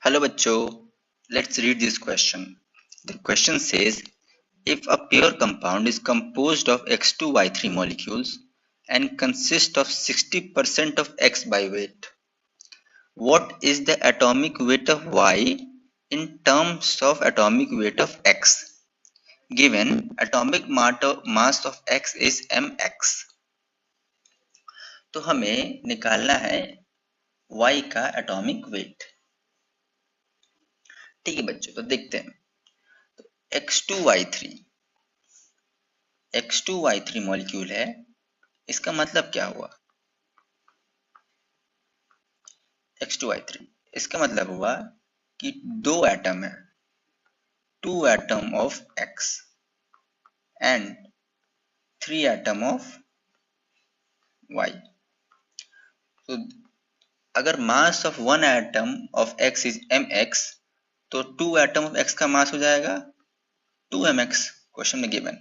Hello bachcho, let's read this question. The question says, if a pure compound is composed of X2Y3 molecules and consists of 60% of X by weight, what is the atomic weight of Y in terms of atomic weight of X? Given atomic mass of X is mx, तो हमें निकालना है Y का atomic weight. ठीक है बच्चों, तो देखते हैं। X2Y3 मॉलिक्यूल है, इसका मतलब क्या हुआ? X2Y3 इसका मतलब हुआ कि दो एटम है, 2 atom of X and 3 atom of Y। तो अगर mass of one atom of X is mx, तो 2 एटम ऑफ X का मास हो जाएगा 2mx। क्वेश्चन में गिवन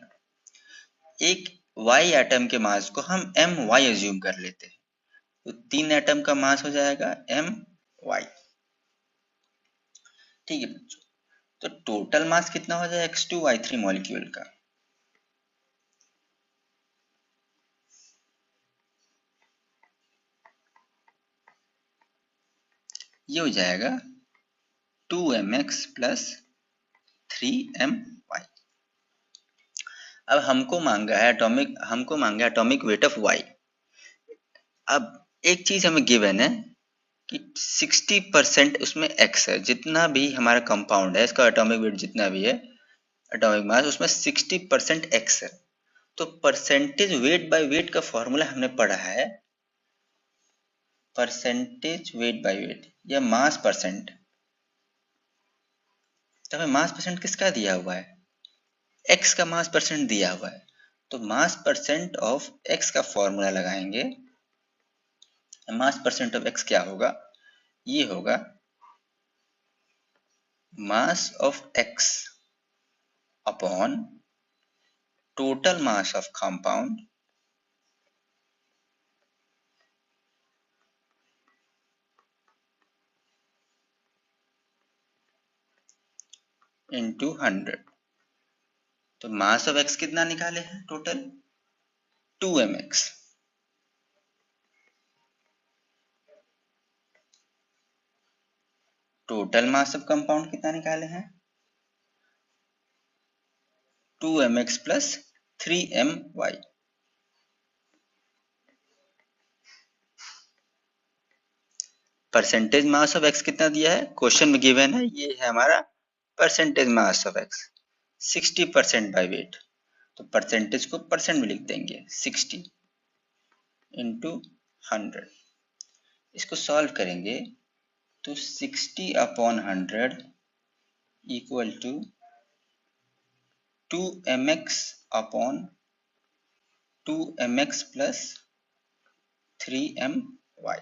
एक Y एटम के मास को हम my एज्यूम कर लेते हैं, तो 3 एटम का मास हो जाएगा my। ठीक है बच्चों, तो टोटल मास कितना हो जाएगा X2Y3 मॉलिक्यूल का? ये हो जाएगा 2mx प्लस 3my। अब हमको मांगा है एटॉमिक वेट ऑफ y। अब एक चीज हमें गिवन है कि 60% उसमें x है, जितना भी हमारा कंपाउंड है इसका एटॉमिक वेट जितना भी है, एटॉमिक मास, उसमें 60% x है। तो परसेंटेज वेट बाय वेट का फॉर्मूला हमने पढ़ा है, परसेंटेज वेट बाय वेट या मास परसेंट। तो हमें मास परसेंट किसका दिया हुआ है? x का मास परसेंट दिया हुआ है, तो मास परसेंट ऑफ x का फॉर्मूला लगाएंगे। मास परसेंट ऑफ x क्या होगा? ये होगा mass of x upon total mass of compound into 100। तो मास ऑफ x कितना निकाले हैं total? 2mx। Total mass of compound कितना निकाले हैं? 2mx plus 3my। Percentage mass of x कितना दिया है? क्वेश्चन में गिवन है, ये है हमारा percentage mass of x 60% by weight. तो परसेंटेज को परसेंट में लिख देंगे, 60 इंटू 100। इसको सॉल्व करेंगे तो 60 upon 100 equal to 2mx upon 2mx plus 3my।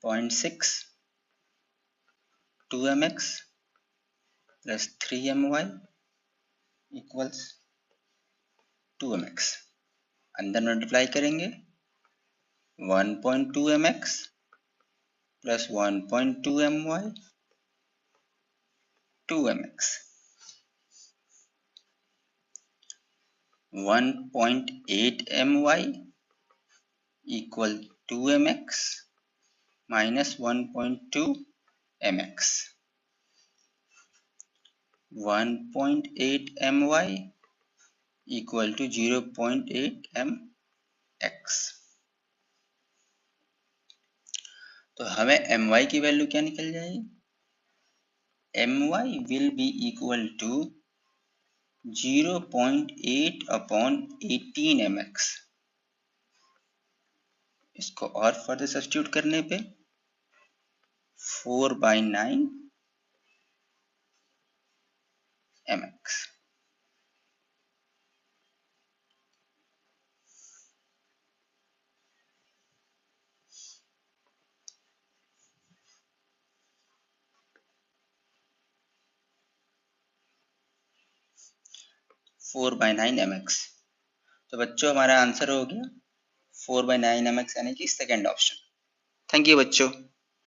0.6 2mx plus 3my equals 2mx। अंदर मल्टीप्लाई करेंगे 1.2mx plus 1.2my 2mx 1.8my equal 2mx minus 1.2mx 1.8my equal to 0.8mx। तो हमें my की वैल्यू क्या निकल जाएगी? my will be equal to 0.8 upon 18mx। इसको और फर्दर सब्स्टिट्यूट करने पे 4/9 mx। Four by nine mx। तो बच्चों हमारा आंसर हो गया 4/9 mx यानी कि सेकेंड ऑप्शन। थैंक यू बच्चों।